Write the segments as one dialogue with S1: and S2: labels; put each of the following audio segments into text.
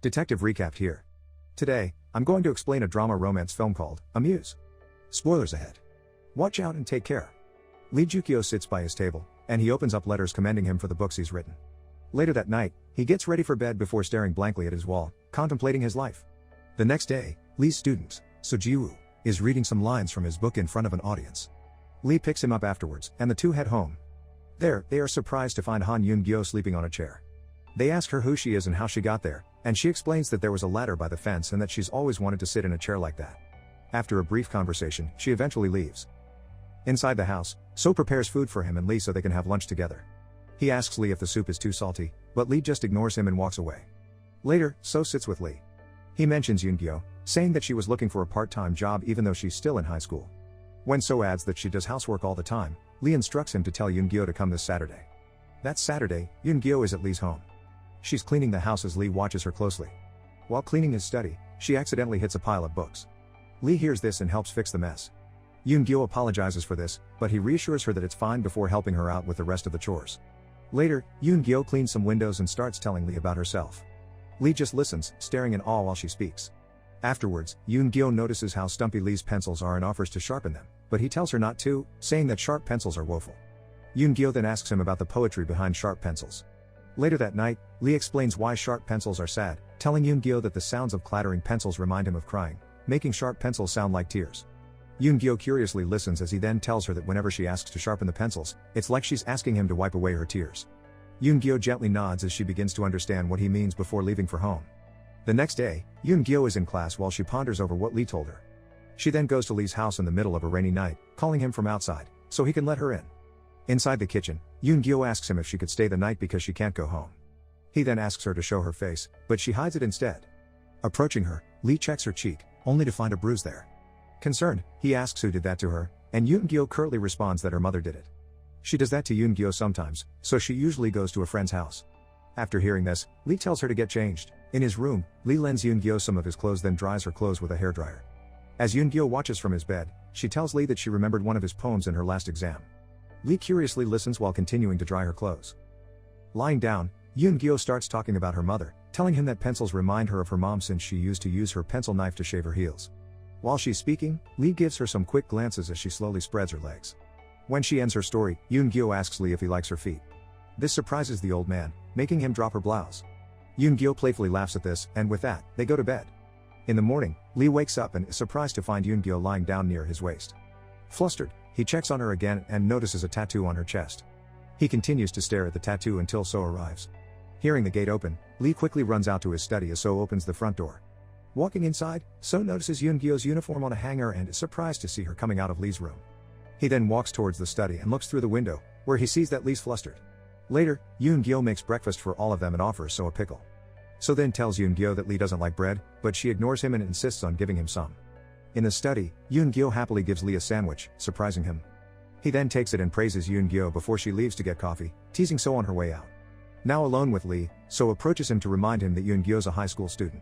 S1: Detective Recap here. Today, I'm going to explain a drama romance film called Amuse. Spoilers ahead. Watch out and take care. Lee Jukyo sits by his table, and he opens up letters commending him for the books he's written. Later that night, he gets ready for bed before staring blankly at his wall, contemplating his life. The next day, Lee's student, Sojiwoo, is reading some lines from his book in front of an audience. Lee picks him up afterwards, and the two head home. There, they are surprised to find Han Yoon-gyo sleeping on a chair. They ask her who she is and how she got there, and she explains that there was a ladder by the fence and that she's always wanted to sit in a chair like that. After a brief conversation, she eventually leaves. Inside the house, So prepares food for him and Lee so they can have lunch together. He asks Lee if the soup is too salty, but Lee just ignores him and walks away. Later, So sits with Lee. He mentions Yoon-gyo, saying that she was looking for a part-time job even though she's still in high school. When So adds that she does housework all the time, Lee instructs him to tell Yoon-gyo to come this Saturday. That Saturday, Yoon-gyo is at Lee's home. She's cleaning the house as Lee watches her closely. While cleaning his study, she accidentally hits a pile of books. Lee hears this and helps fix the mess. Yoon-gyo apologizes for this, but he reassures her that it's fine before helping her out with the rest of the chores. Later, Yoon-gyo cleans some windows and starts telling Lee about herself. Lee just listens, staring in awe while she speaks. Afterwards, Yoon-gyo notices how stumpy Lee's pencils are and offers to sharpen them, but he tells her not to, saying that sharp pencils are woeful. Yoon-gyo then asks him about the poetry behind sharp pencils. Later that night, Lee explains why sharp pencils are sad, telling Yoon-gyo that the sounds of clattering pencils remind him of crying, making sharp pencils sound like tears. Yoon-gyo curiously listens as he then tells her that whenever she asks to sharpen the pencils, it's like she's asking him to wipe away her tears. Yoon-gyo gently nods as she begins to understand what he means before leaving for home. The next day, Yoon-gyo is in class while she ponders over what Lee told her. She then goes to Lee's house in the middle of a rainy night, calling him from outside, so he can let her in. Inside the kitchen, Yoon-gyo asks him if she could stay the night because she can't go home. He then asks her to show her face, but she hides it instead. Approaching her, Lee checks her cheek, only to find a bruise there. Concerned, he asks who did that to her, and Yoon-gyo curtly responds that her mother did it. She does that to Yoon-gyo sometimes, so she usually goes to a friend's house. After hearing this, Lee tells her to get changed. In his room, Lee lends Yoon-gyo some of his clothes then dries her clothes with a hairdryer. As Yoon-gyo watches from his bed, she tells Lee that she remembered one of his poems in her last exam. Lee curiously listens while continuing to dry her clothes. Lying down, Yoon-gyo starts talking about her mother, telling him that pencils remind her of her mom since she used to use her pencil knife to shave her heels. While she's speaking, Lee gives her some quick glances as she slowly spreads her legs. When she ends her story, Yoon-gyo asks Lee if he likes her feet. This surprises the old man, making him drop her blouse. Yoon-gyo playfully laughs at this, and with that, they go to bed. In the morning, Lee wakes up and is surprised to find Yoon-gyo lying down near his waist. Flustered, he checks on her again and notices a tattoo on her chest. He continues to stare at the tattoo until So arrives. Hearing the gate open, Lee quickly runs out to his study as So opens the front door. Walking inside, So notices Yoon-gyo's uniform on a hanger and is surprised to see her coming out of Lee's room. He then walks towards the study and looks through the window, where he sees that Lee's flustered. Later, Yoon-gyo makes breakfast for all of them and offers So a pickle. So then tells Yoon-gyo that Lee doesn't like bread, but she ignores him and insists on giving him some. In the study, Yoon-gyo happily gives Lee a sandwich, surprising him. He then takes it and praises Yoon-gyo before she leaves to get coffee, teasing So on her way out. Now alone with Lee, So approaches him to remind him that Yoon-gyo's a high school student.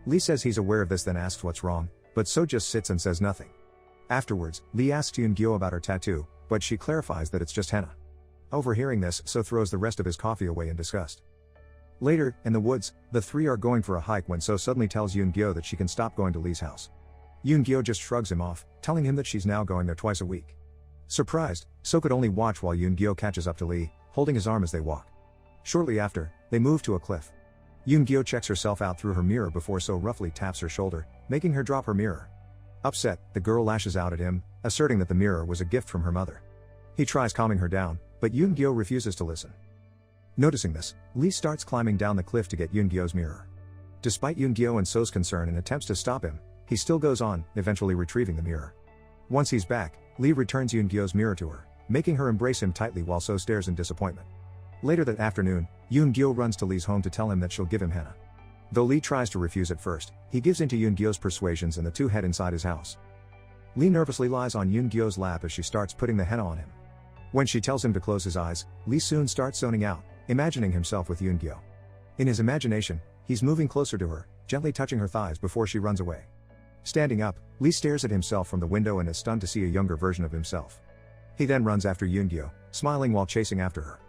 S1: Lee says he's aware of this then asks what's wrong, but So just sits and says nothing. Afterwards, Lee asks Yoon-gyo about her tattoo, but she clarifies that it's just henna. Overhearing this, So throws the rest of his coffee away in disgust. Later, in the woods, the three are going for a hike when So suddenly tells Yoon-gyo that she can stop going to Lee's house. Yoon-gyo just shrugs him off, telling him that she's now going there twice a week. Surprised, So could only watch while Yoon-gyo catches up to Lee, holding his arm as they walk. Shortly after, they move to a cliff. Yoon-gyo checks herself out through her mirror before So roughly taps her shoulder, making her drop her mirror. Upset, the girl lashes out at him, asserting that the mirror was a gift from her mother. He tries calming her down, but Yoon-gyo refuses to listen. Noticing this, Lee starts climbing down the cliff to get Yoon-gyo's mirror. Despite Yoon-gyo and So's concern and attempts to stop him, he still goes on, eventually retrieving the mirror. Once he's back, Lee returns Yoon-gyo's mirror to her, making her embrace him tightly while So stares in disappointment. Later that afternoon, Yoon-gyo runs to Lee's home to tell him that she'll give him henna. Though Lee tries to refuse at first, he gives in to Yoon-gyo's persuasions and the two head inside his house. Lee nervously lies on Yoon-gyo's lap as she starts putting the henna on him. When she tells him to close his eyes, Lee soon starts zoning out, imagining himself with Yoon-gyo. In his imagination, he's moving closer to her, gently touching her thighs before she runs away. Standing up, Lee stares at himself from the window and is stunned to see a younger version of himself. He then runs after Yoon-gyo, smiling while chasing after her.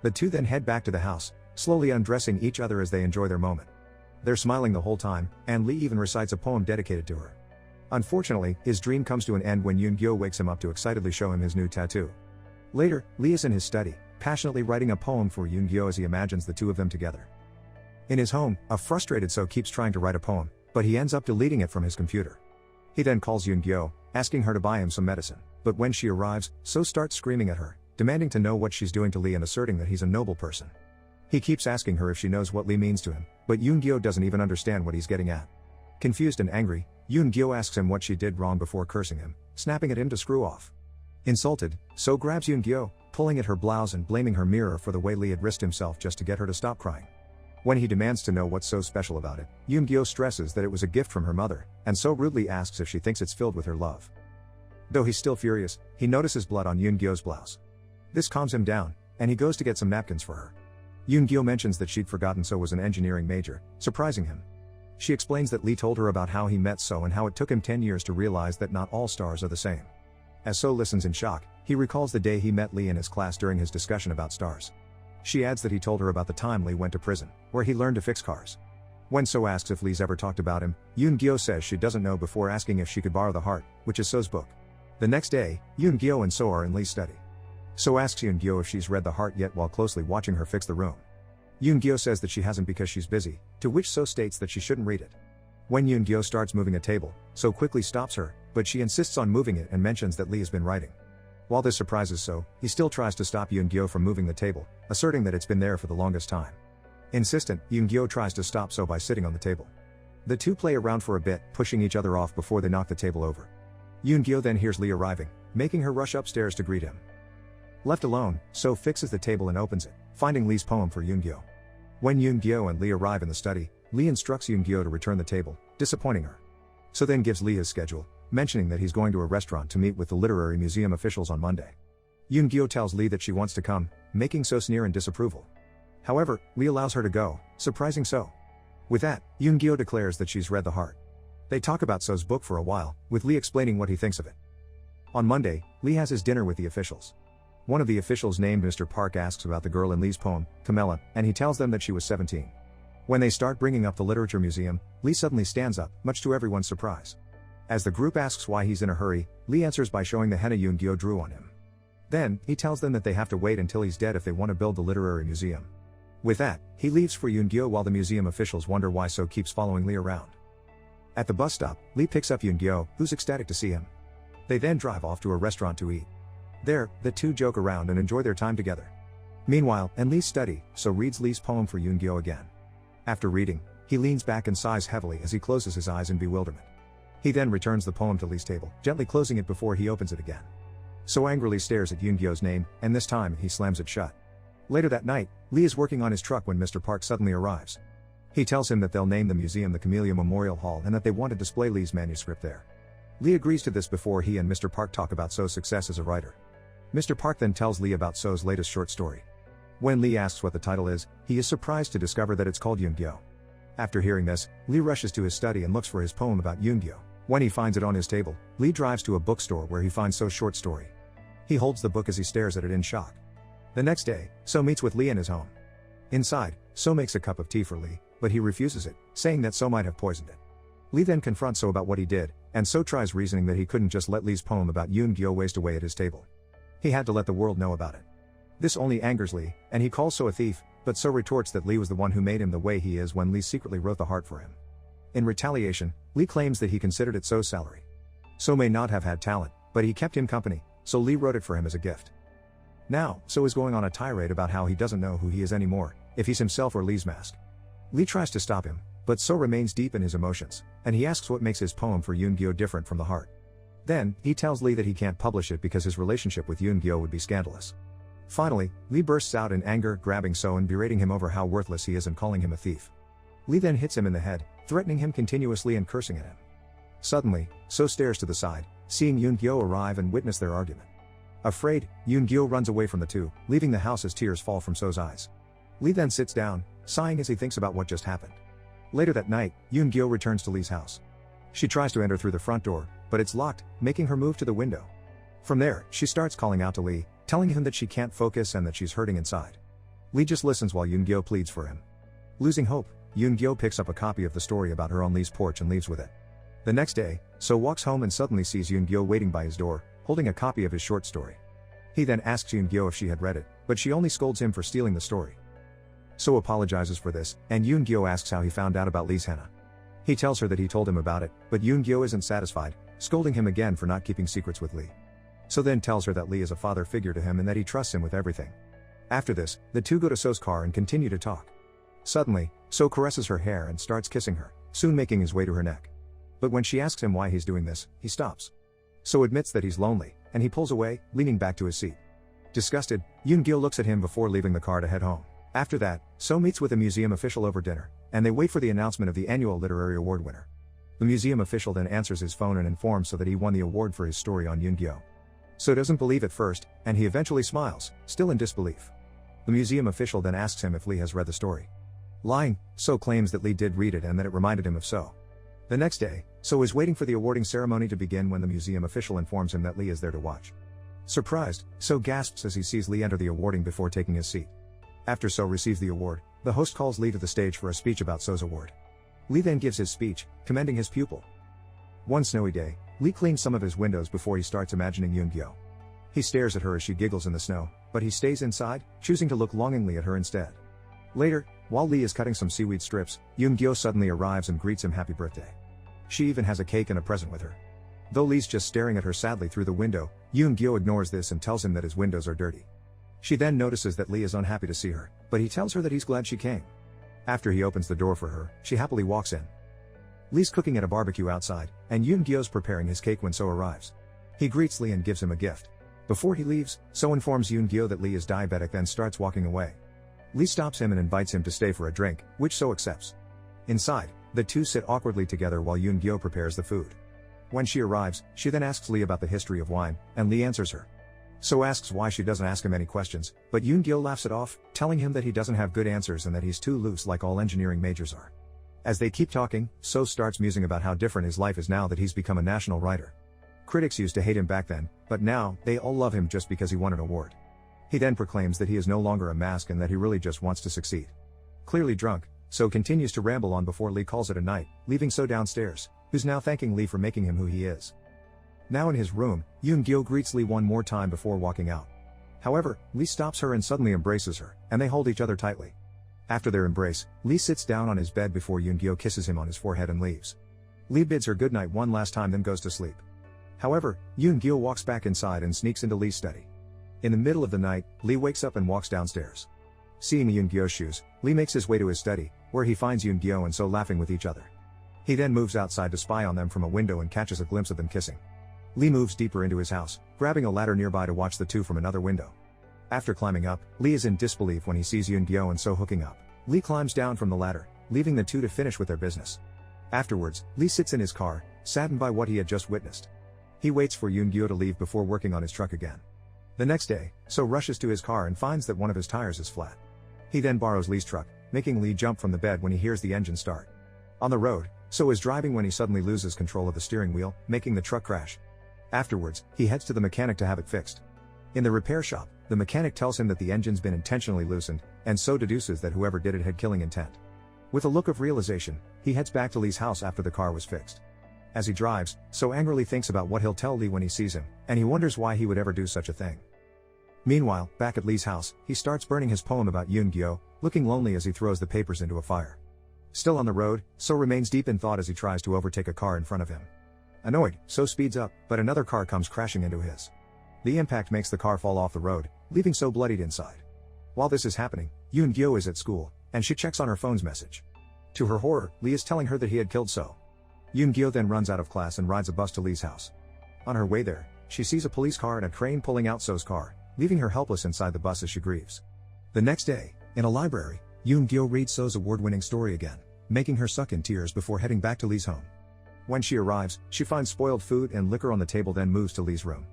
S1: The two then head back to the house, slowly undressing each other as they enjoy their moment. They're smiling the whole time, and Lee even recites a poem dedicated to her. Unfortunately, his dream comes to an end when Yoon-gyo wakes him up to excitedly show him his new tattoo. Later, Lee is in his study, passionately writing a poem for Yoon-gyo as he imagines the two of them together. In his home, a frustrated So keeps trying to write a poem, but he ends up deleting it from his computer. He then calls Yoon-gyo, asking her to buy him some medicine, but when she arrives, So starts screaming at her, demanding to know what she's doing to Lee and asserting that he's a noble person. He keeps asking her if she knows what Lee means to him, but Yoon-gyo doesn't even understand what he's getting at. Confused and angry, Yoon-gyo asks him what she did wrong before cursing him, snapping at him to screw off. Insulted, So grabs Yoon-gyo, pulling at her blouse and blaming her mirror for the way Lee had risked himself just to get her to stop crying. When he demands to know what's so special about it, Yoon-gyo stresses that it was a gift from her mother, and So rudely asks if she thinks it's filled with her love. Though he's still furious, he notices blood on Yoon-gyo's blouse. This calms him down, and he goes to get some napkins for her. Yoon-gyo mentions that she'd forgotten So was an engineering major, surprising him. She explains that Lee told her about how he met So and how it took him 10 years to realize that not all stars are the same. As So listens in shock, he recalls the day he met Lee in his class during his discussion about stars. She adds that he told her about the time Lee went to prison, where he learned to fix cars. When So asks if Lee's ever talked about him, Yoon-gyo says she doesn't know before asking if she could borrow The Heart, which is So's book. The next day, Yoon-gyo and So are in Lee's study. So asks Yoon-gyo if she's read The Heart yet while closely watching her fix the room. Yoon-gyo says that she hasn't because she's busy, to which So states that she shouldn't read it. When Yoon-gyo starts moving a table, So quickly stops her, but she insists on moving it and mentions that Lee has been writing. While this surprises So, he still tries to stop Yoon-gyo from moving the table, asserting that it's been there for the longest time. Insistent, Yoon-gyo tries to stop So by sitting on the table. The two play around for a bit, pushing each other off before they knock the table over. Yoon-gyo then hears Lee arriving, making her rush upstairs to greet him. Left alone, So fixes the table and opens it, finding Lee's poem for Yoon-gyo. When Yoon-gyo and Lee arrive in the study, Lee instructs Yoon-gyo to return the table, disappointing her. So then gives Lee his schedule, mentioning that he's going to a restaurant to meet with the literary museum officials on Monday. Yoon-gyo tells Lee that she wants to come, making So sneer in disapproval. However, Lee allows her to go, surprising So. With that, Yoon-gyo declares that she's read The Heart. They talk about So's book for a while, with Lee explaining what he thinks of it. On Monday, Lee has his dinner with the officials. One of the officials named Mr. Park asks about the girl in Lee's poem, Camilla, and he tells them that she was 17. When they start bringing up the literature museum, Lee suddenly stands up, much to everyone's surprise. As the group asks why he's in a hurry, Lee answers by showing the henna Yoon-gyo drew on him. Then, he tells them that they have to wait until he's dead if they want to build the literary museum. With that, he leaves for Yoon-gyo while the museum officials wonder why So keeps following Lee around. At the bus stop, Lee picks up Yoon-gyo, who's ecstatic to see him. They then drive off to a restaurant to eat. There, the two joke around and enjoy their time together. Meanwhile, in Lee's study, So reads Lee's poem for Yoon-gyo again. After reading, he leans back and sighs heavily as he closes his eyes in bewilderment. He then returns the poem to Lee's table, gently closing it before he opens it again. So angrily stares at Yoon-gyo's name, and this time he slams it shut. Later that night, Lee is working on his truck when Mr. Park suddenly arrives. He tells him that they'll name the museum the Camellia Memorial Hall and that they want to display Lee's manuscript there. Lee agrees to this before he and Mr. Park talk about So's success as a writer. Mr. Park then tells Lee about So's latest short story. When Lee asks what the title is, he is surprised to discover that it's called Yoon-gyo. After hearing this, Lee rushes to his study and looks for his poem about Yoon-gyo. When he finds it on his table, Lee drives to a bookstore where he finds So's short story. He holds the book as he stares at it in shock. The next day, So meets with Lee in his home. Inside, So makes a cup of tea for Lee, but he refuses it, saying that So might have poisoned it. Lee then confronts So about what he did, and So tries reasoning that he couldn't just let Lee's poem about Yoon-gyo waste away at his table. He had to let the world know about it. This only angers Lee, and he calls So a thief, but So retorts that Lee was the one who made him the way he is when Lee secretly wrote The Heart for him. In retaliation, Lee claims that he considered it So's salary. So may not have had talent, but he kept him company, so Lee wrote it for him as a gift. Now, So is going on a tirade about how he doesn't know who he is anymore, if he's himself or Lee's mask. Lee tries to stop him, but So remains deep in his emotions, and he asks what makes his poem for Yoon-gyo different from The Heart. Then, he tells Lee that he can't publish it because his relationship with Yoon-gyo would be scandalous. Finally, Lee bursts out in anger, grabbing So and berating him over how worthless he is and calling him a thief. Lee then hits him in the head, threatening him continuously and cursing at him. Suddenly, So stares to the side, seeing Yoon-gyo arrive and witness their argument. Afraid, Yoon-gyo runs away from the two, leaving the house as tears fall from So's eyes. Lee then sits down, sighing as he thinks about what just happened. Later that night, Yoon-gyo returns to Lee's house. She tries to enter through the front door, but it's locked, making her move to the window. From there, she starts calling out to Lee, telling him that she can't focus and that she's hurting inside. Lee just listens while Yoon-gyo pleads for him. Losing hope, Yoon-gyo picks up a copy of the story about her on Lee's porch and leaves with it. The next day, So walks home and suddenly sees Yoon-gyo waiting by his door, holding a copy of his short story. He then asks Yoon-gyo if she had read it, but she only scolds him for stealing the story. So apologizes for this, and Yoon-gyo asks how he found out about Lee's henna. He tells her that he told him about it, but Yoon-gyo isn't satisfied, scolding him again for not keeping secrets with Lee. So then tells her that Lee is a father figure to him and that he trusts him with everything. After this, the two go to So's car and continue to talk. Suddenly, So caresses her hair and starts kissing her, soon making his way to her neck. But when she asks him why he's doing this, he stops. So admits that he's lonely, and he pulls away, leaning back to his seat. Disgusted, Yoon-gyo looks at him before leaving the car to head home. After that, So meets with a museum official over dinner, and they wait for the announcement of the annual literary award winner. The museum official then answers his phone and informs So that he won the award for his story on Yoon-gyo. So doesn't believe at first, and he eventually smiles, still in disbelief. The museum official then asks him if Lee has read the story. Lying, So claims that Lee did read it and that it reminded him of So. The next day, So is waiting for the awarding ceremony to begin when the museum official informs him that Lee is there to watch. Surprised, So gasps as he sees Lee enter the awarding before taking his seat. After So receives the award, the host calls Lee to the stage for a speech about So's award. Lee then gives his speech, commending his pupil. One snowy day, Lee cleans some of his windows before he starts imagining Yoon-gyo. He stares at her as she giggles in the snow, but he stays inside, choosing to look longingly at her instead. Later, while Lee is cutting some seaweed strips, Yoon-gyo suddenly arrives and greets him happy birthday. She even has a cake and a present with her. Though Lee's just staring at her sadly through the window, Yoon-gyo ignores this and tells him that his windows are dirty. She then notices that Lee is unhappy to see her, but he tells her that he's glad she came. After he opens the door for her, she happily walks in. Lee's cooking at a barbecue outside, and Yoon-gyo's preparing his cake when So arrives. He greets Lee and gives him a gift. Before he leaves, So informs Yoon-gyo that Lee is diabetic, then starts walking away. Lee stops him and invites him to stay for a drink, which So accepts. Inside, the two sit awkwardly together while Yoon-gyo prepares the food. When she arrives, she then asks Lee about the history of wine, and Lee answers her. So asks why she doesn't ask him any questions, but Yoon-gyo laughs it off, telling him that he doesn't have good answers and that he's too loose like all engineering majors are. As they keep talking, So starts musing about how different his life is now that he's become a national writer. Critics used to hate him back then, but now, they all love him just because he won an award. He then proclaims that he is no longer a mask and that he really just wants to succeed. Clearly drunk, So continues to ramble on before Lee calls it a night, leaving So downstairs, who's now thanking Lee for making him who he is. Now in his room, Yoon-gyo greets Lee one more time before walking out. However, Lee stops her and suddenly embraces her, and they hold each other tightly. After their embrace, Lee sits down on his bed before Yoon-gyo kisses him on his forehead and leaves. Lee bids her goodnight one last time then goes to sleep. However, Yoon-gyo walks back inside and sneaks into Lee's study. In the middle of the night, Lee wakes up and walks downstairs. Seeing Yoon-gyo's shoes, Lee makes his way to his study, where he finds Yoon-gyo and So laughing with each other. He then moves outside to spy on them from a window and catches a glimpse of them kissing. Lee moves deeper into his house, grabbing a ladder nearby to watch the two from another window. After climbing up, Lee is in disbelief when he sees Yoon-gyo and So hooking up. Lee climbs down from the ladder, leaving the two to finish with their business. Afterwards, Lee sits in his car, saddened by what he had just witnessed. He waits for Yoon-gyo to leave before working on his truck again. The next day, So rushes to his car and finds that one of his tires is flat. He then borrows Lee's truck, making Lee jump from the bed when he hears the engine start. On the road, So is driving when he suddenly loses control of the steering wheel, making the truck crash. Afterwards, he heads to the mechanic to have it fixed. In the repair shop, the mechanic tells him that the engine's been intentionally loosened, and So deduces that whoever did it had killing intent. With a look of realization, he heads back to Lee's house after the car was fixed. As he drives, So angrily thinks about what he'll tell Lee when he sees him, and he wonders why he would ever do such a thing. Meanwhile, back at Lee's house, he starts burning his poem about Yoon-gyo, looking lonely as he throws the papers into a fire. Still on the road, So remains deep in thought as he tries to overtake a car in front of him. Annoyed, So speeds up, but another car comes crashing into his. The impact makes the car fall off the road, leaving So bloodied inside. While this is happening, Yoon-gyo is at school, and she checks on her phone's message. To her horror, Lee is telling her that he had killed So. Yoon-gyo then runs out of class and rides a bus to Lee's house. On her way there, she sees a police car and a crane pulling out So's car, leaving her helpless inside the bus as she grieves. The next day, in a library, Yoon-gyo reads So's award-winning story again, making her suck in tears before heading back to Lee's home. When she arrives, she finds spoiled food and liquor on the table, then moves to Lee's room.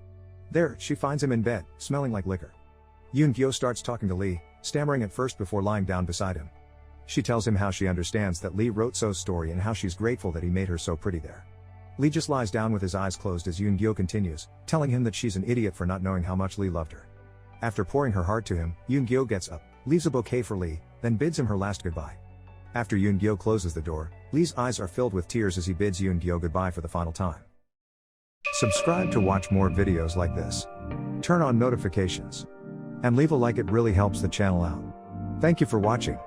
S1: There, she finds him in bed, smelling like liquor. Yoon-gyo starts talking to Lee, stammering at first before lying down beside him. She tells him how she understands that Lee wrote So's story and how she's grateful that he made her so pretty there. Lee just lies down with his eyes closed as Yoon-gyo continues, telling him that she's an idiot for not knowing how much Lee loved her. After pouring her heart to him, Yoon-gyo gets up, leaves a bouquet for Lee, then bids him her last goodbye. After Yoon-gyo closes the door, Lee's eyes are filled with tears as he bids Yoon-gyo goodbye for the final time. Subscribe to watch more videos like this. Turn on notifications. And leave a like, it really helps the channel out. Thank you for watching.